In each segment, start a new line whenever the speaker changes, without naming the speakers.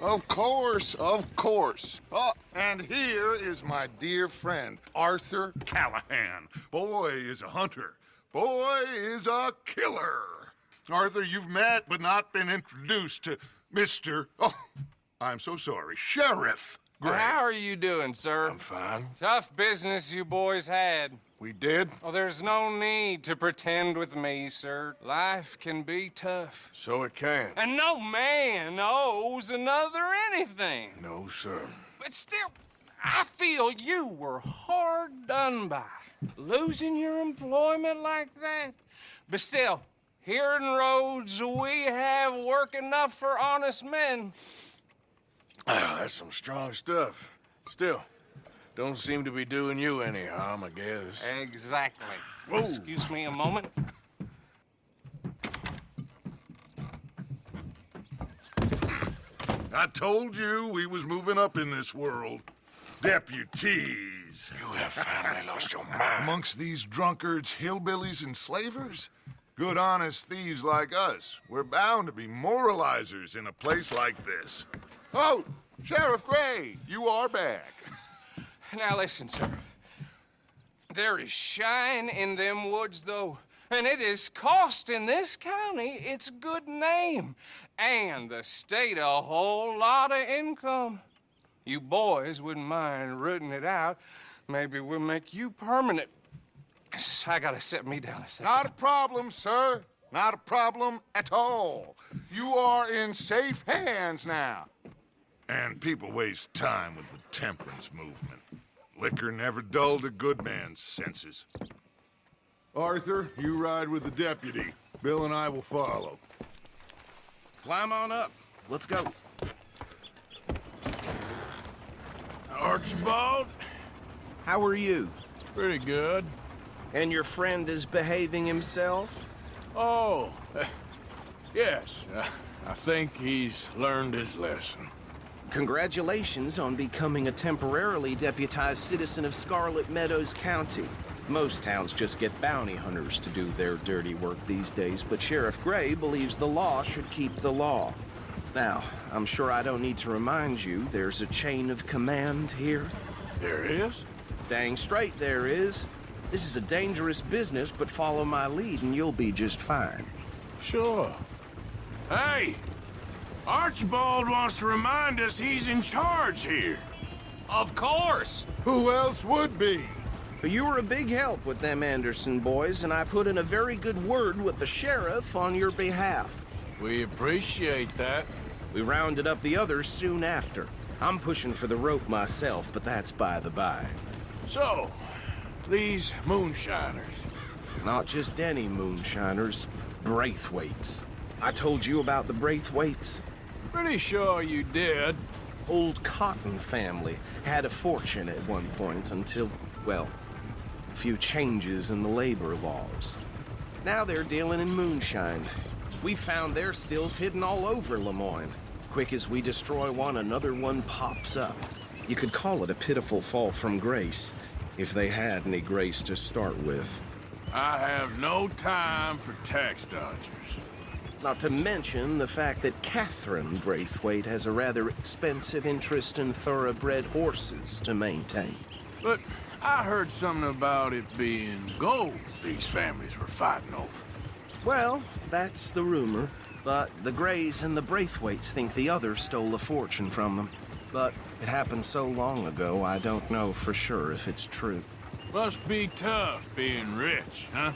Of course, of course. Oh, and here is my dear friend, Arthur Callahan. Boy is a hunter. Boy is a killer. Arthur, you've met but not been introduced to Mr. Oh, I'm so sorry, Sheriff Gray.
How are you doing, sir?
I'm fine.
Tough business you boys had.
We did?
Oh, there's no need to pretend with me, sir. Life can be tough.
So it can.
And no man owes another anything.
No, sir.
But still, I feel you were hard done by. Losing your employment like that. But still, here in Rhodes, we have work enough for honest men.
Ah, that's some strong stuff. Still, don't seem to be doing you any harm, I guess.
Exactly.
Whoa.
Excuse me a moment.
I told you we was moving up in this world. Deputies.
You have finally lost your mind.
Amongst these drunkards, hillbillies, and slavers? Good honest thieves like us. We're bound to be moralizers in a place like this. Oh, Sheriff Gray, you are back.
Now listen, sir. There is shine in them woods, though. And it is costing this county its good name. And the state a whole lot of income. You boys wouldn't mind rooting it out. Maybe we'll make you permanent. I gotta set me down a second.
Not a problem, sir. Not a problem at all. You are in safe hands now. And people waste time with the temperance movement. Liquor never dulled a good man's senses. Arthur, you ride with the deputy. Bill and I will follow.
Climb on up. Let's go.
Archibald?
How are you?
Pretty good.
And your friend is behaving himself?
Oh, yes. I think he's learned his lesson.
Congratulations on becoming a temporarily deputized citizen of Scarlet Meadows County. Most towns just get bounty hunters to do their dirty work these days, but Sheriff Gray believes the law should keep the law. Now, I'm sure I don't need to remind you there's a chain of command here.
There is?
Dang straight there is. This is a dangerous business, but follow my lead and you'll be just fine.
Sure. Hey! Archibald wants to remind us he's in charge here.
Of course!
Who else would be?
You were a big help with them Anderson boys, and I put in a very good word with the sheriff on your behalf.
We appreciate that.
We rounded up the others soon after. I'm pushing for the rope myself, but that's by the by.
So, these moonshiners.
Not just any moonshiners, Braithwaites. I told you about the Braithwaites?
Pretty sure you did.
Old Cotton family had a fortune at one point until, well, a few changes in the labor laws. Now they're dealing in moonshine. We found their stills hidden all over Lemoyne. Quick as we destroy one, another one pops up. You could call it a pitiful fall from grace, if they had any grace to start with.
I have no time for tax dodgers.
Not to mention the fact that Catherine Braithwaite has a rather expensive interest in thoroughbred horses to maintain.
But I heard something about it being gold these families were fighting over.
Well, that's the rumor. But the Grays and the Braithwaites think the others stole a fortune from them. But it happened so long ago, I don't know for sure if it's true.
Must be tough being rich, huh?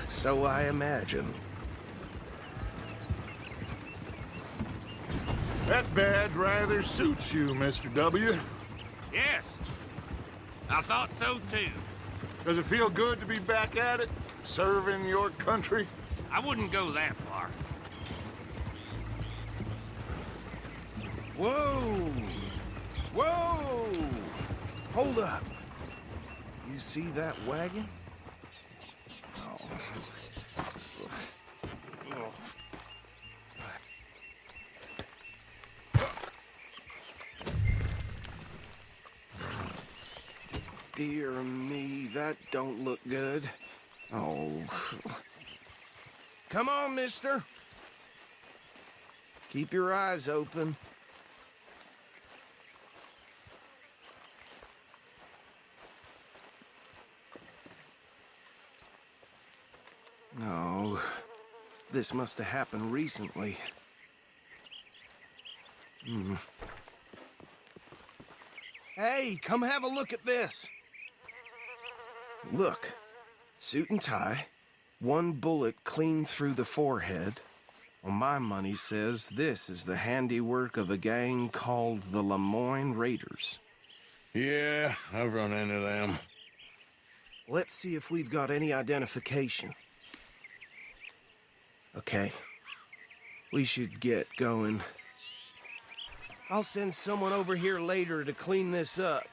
So I imagine.
That badge rather suits you, Mr. W.
Yes. I thought so, too.
Does it feel good to be back at it? Serving your country?
I wouldn't go that far.
Whoa! Whoa! Hold up. You see that wagon? Oh. Dear me, that don't look good. Oh. Come on, mister. Keep your eyes open. No, this must have happened recently. Hey, come have a look at this. Look, suit and tie, one bullet clean through the forehead. Well, my money says this is the handiwork of a gang called the Lemoyne Raiders.
Yeah, I've run into them.
Let's see if we've got any identification. Okay. We should get going. I'll send someone over here later to clean this up.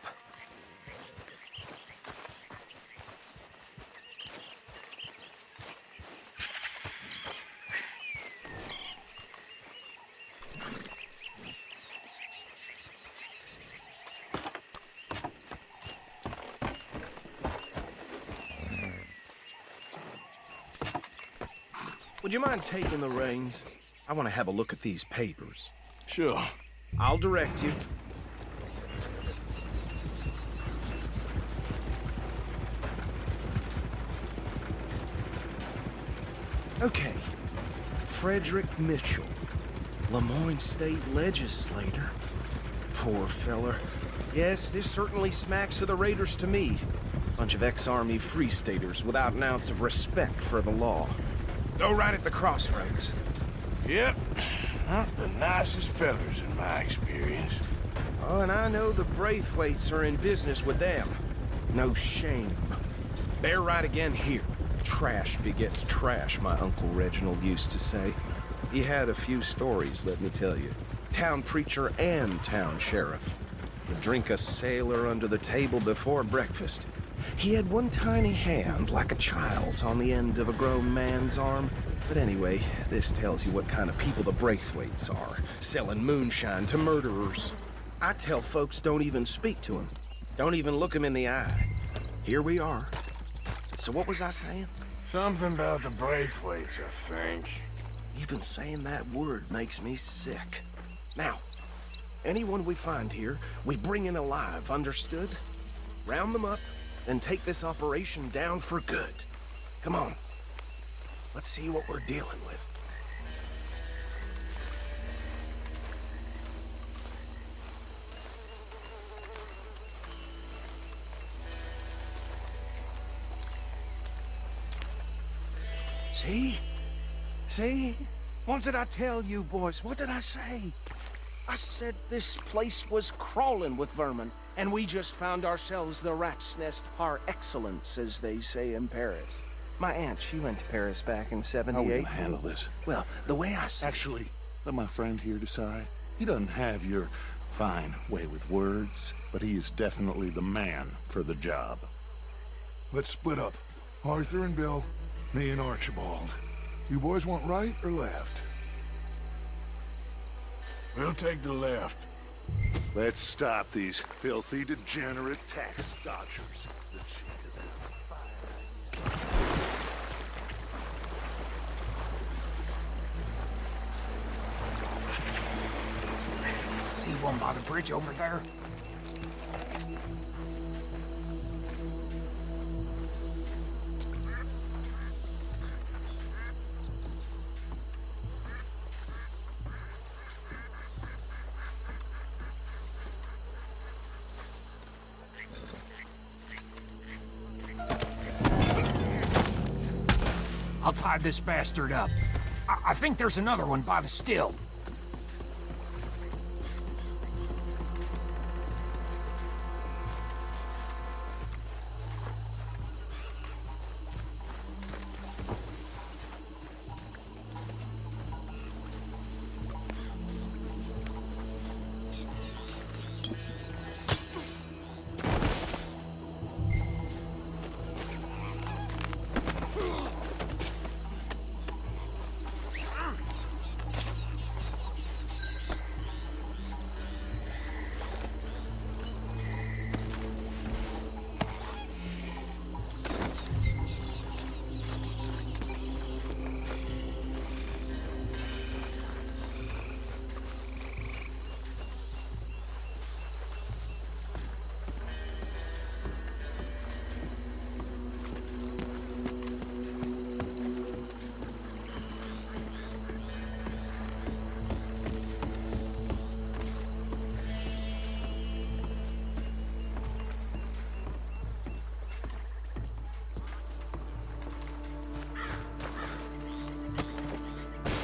Would you mind taking the reins? I want to have a look at these papers.
Sure.
I'll direct you. Okay. Frederick Mitchell, Lemoyne State Legislator. Poor feller. Yes, this certainly smacks of the Raiders to me. Bunch of ex-Army Free Staters without an ounce of respect for the law. Go right at the crossroads.
Yep. Not the nicest fellers in my experience.
Oh, and I know the Braithwaites are in business with them. No shame. They're right again here. Trash begets trash, my Uncle Reginald used to say. He had a few stories, let me tell you. Town preacher and town sheriff. Would drink a sailor under the table before breakfast. He had one tiny hand, like a child's, on the end of a grown man's arm. But anyway, this tells you what kind of people the Braithwaites are, selling moonshine to murderers. I tell folks don't even speak to them. Don't even look them in the eye. Here we are. So what was I saying?
Something about the Braithwaites, I think.
Even saying that word makes me sick. Now, anyone we find here, we bring in alive, understood? Round them up, then take this operation down for good. Come on. Let's see what we're dealing with. See? See? What did I tell you, boys? What did I say? I said this place was crawling with vermin, and we just found ourselves the rat's nest par excellence, as they say in Paris. My aunt, she went to Paris back in
How are we
'78.
gonna handle this?
Well, the way I see
Actually, let my friend here decide. He doesn't have your fine way with words, but he is definitely the man for the job.
Let's split up. Arthur and Bill, me and Archibald. You boys want right or left?
We'll take the left.
Let's stop these filthy, degenerate tax dodgers.
See one by the bridge over there? I'll tie this bastard up. I think there's another one by the still.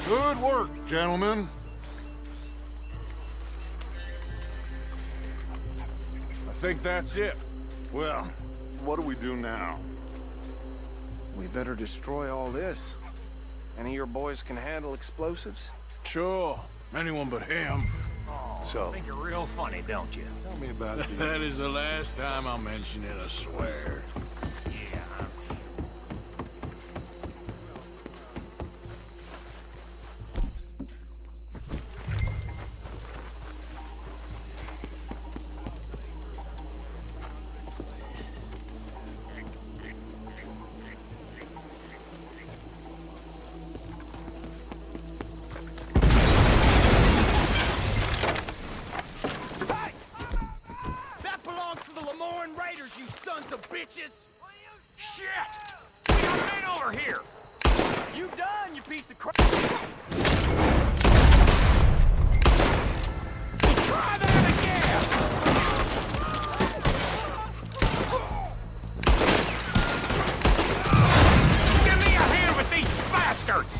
Good work, gentlemen.
I think that's it.
Well, what do we do now?
We better destroy all this. Any of your boys can handle explosives?
Sure. Anyone but him.
So,
Think you're real funny, don't you?
tell me about the...
That is the last time I'll mention it, I swear.
Yeah.
That belongs to the Lemoran Raiders, you sons of bitches!
Shit! We got men over here!
You done, you piece of crap!
Try that again! Give me a hand with these bastards!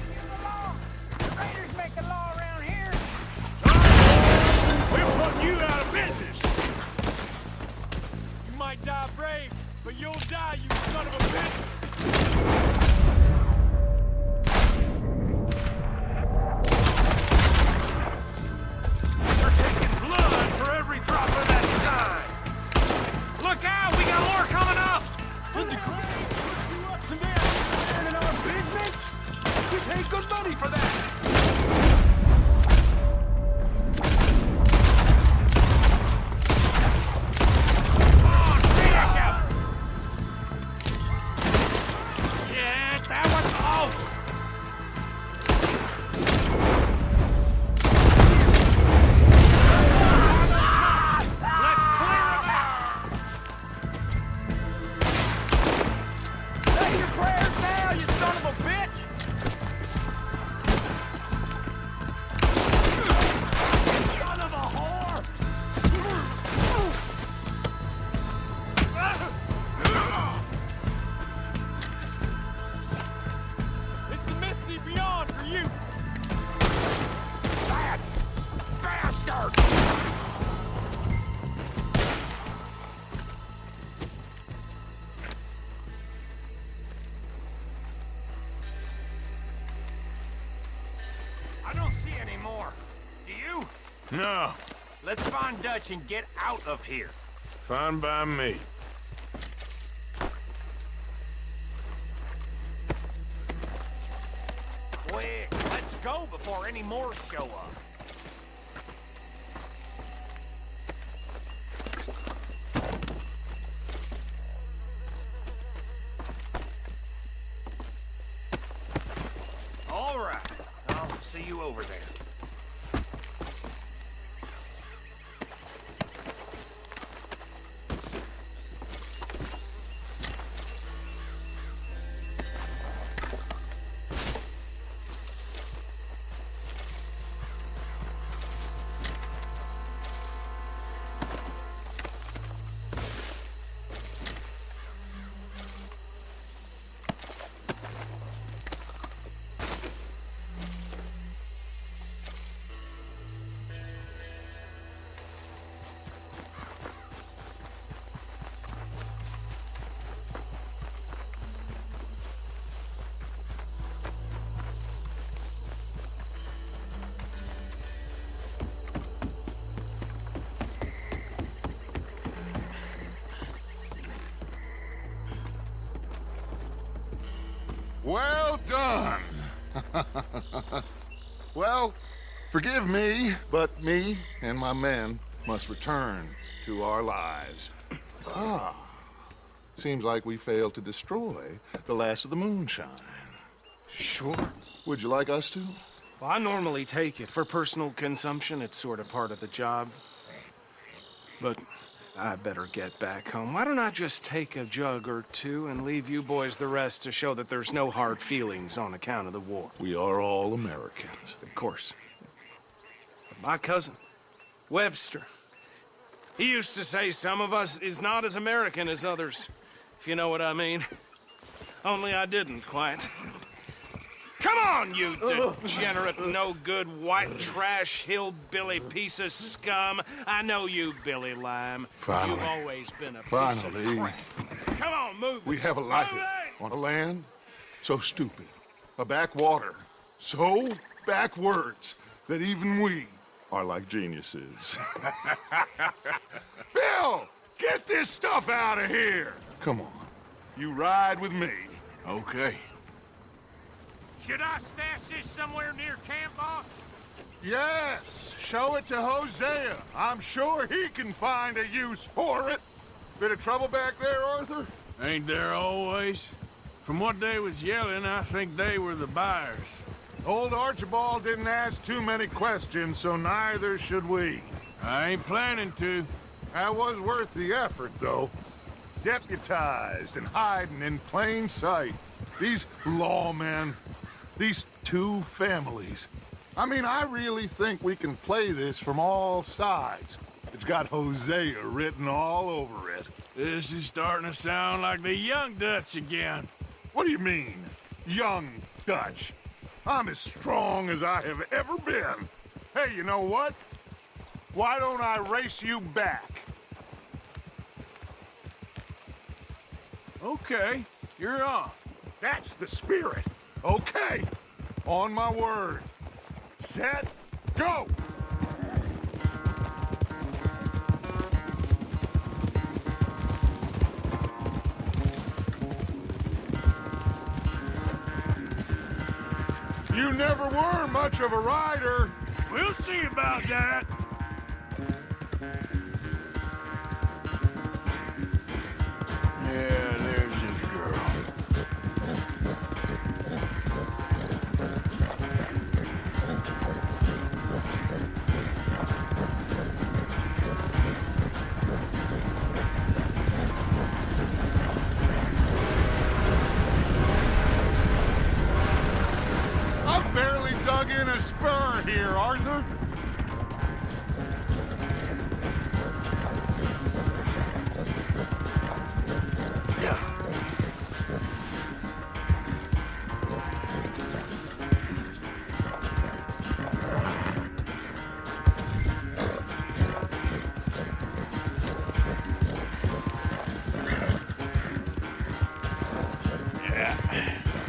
Raiders make the law around here!
We're putting you out of business!
You might die brave, but you'll die, you son of a bitch!
They're taking blood for every drop of that dime! Look out! We got more coming up!
Did the Cranes put you up to man in our business? We pay good money for that!
Come on, finish him! Yes, that was close! Let's clear him out!
Say your prayers now, you son of a bitch!
Son of a whore!
It's the Misty Beyond for you!
That bastard! I don't see any more. Do you?
No,
Let's find Dutch and get out of here.
fine by me.
Quick, let's go before any more show up. All right, I'll see you over there.
Well done. Well, forgive me, but me and my men must return to our lives. Ah, seems like we failed to destroy the last of the moonshine.
Sure.
Would you like us to?
Well, I normally take it. For personal consumption, it's sort of part of the job. But I better get back home. Why don't I just take a jug or two and leave you boys the rest to show that there's no hard feelings on account of the war?
We are all Americans.
Of course. My cousin, Webster, he used to say some of us is not as American as others, if you know what I mean. Only I didn't quite.
Come on, you degenerate, no-good, white trash, hillbilly piece of scum. I know you, Billy Lime.
Finally.
You've always been a piece
Finally.
of crap. Come on, move.
We have a life
Move it!
on a land so stupid, a backwater so backwards that even we are like geniuses. Bill, get this stuff out of here! Come on, you ride with me.
Okay.
Should I stash this somewhere near camp, boss?
Yes, show it to Hosea. I'm sure he can find a use for it. Bit of trouble back there, Arthur?
Ain't there always? From what they was yelling, I think they were the buyers.
Old Archibald didn't ask too many questions, so neither should we.
I ain't planning to.
That was worth the effort, though. Deputized and hiding in plain sight. These lawmen, these two families. I mean, I really think we can play this from all sides. It's got Hosea written all over it.
This is starting to sound like the Young Dutch again.
What do you mean, young Dutch? I'm as strong as I have ever been. Hey, you know what? Why don't I race you back?
Okay, you're on.
That's the spirit. Okay. On my word. Set, go! You never were much of a rider.
We'll see about that. Yeah, there's his girl.
I've barely dug in a spur here, Arthur.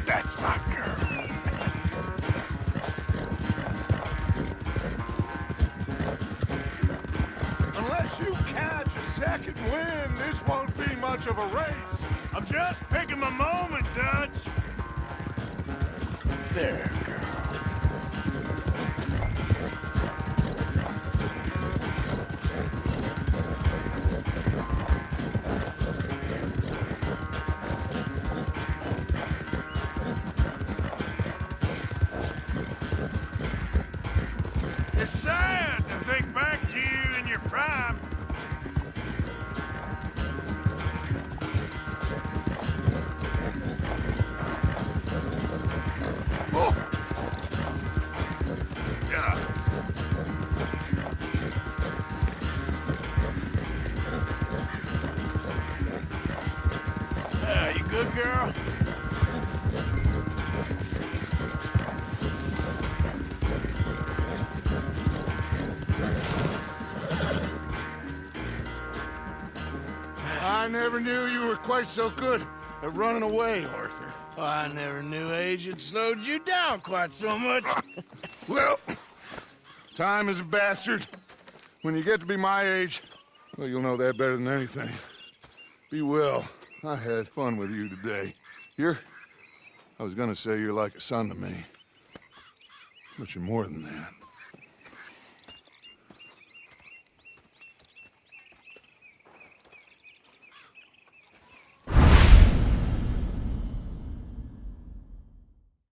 That's my girl.
Unless you catch a second wind, this won't be much of a race.
I'm just picking my moment, Dutch. There, girl. It's sad to think back to you in your prime.
Oh!
Yeah. You good, girl?
I never knew you were quite so good at running away, Arthur.
Oh, I never knew age had slowed you down quite so much.
Well, time is a bastard. When you get to be my age, well, you'll know that better than anything. Be well. I had fun with you today. I was gonna say you're like a son to me. But you're more than that.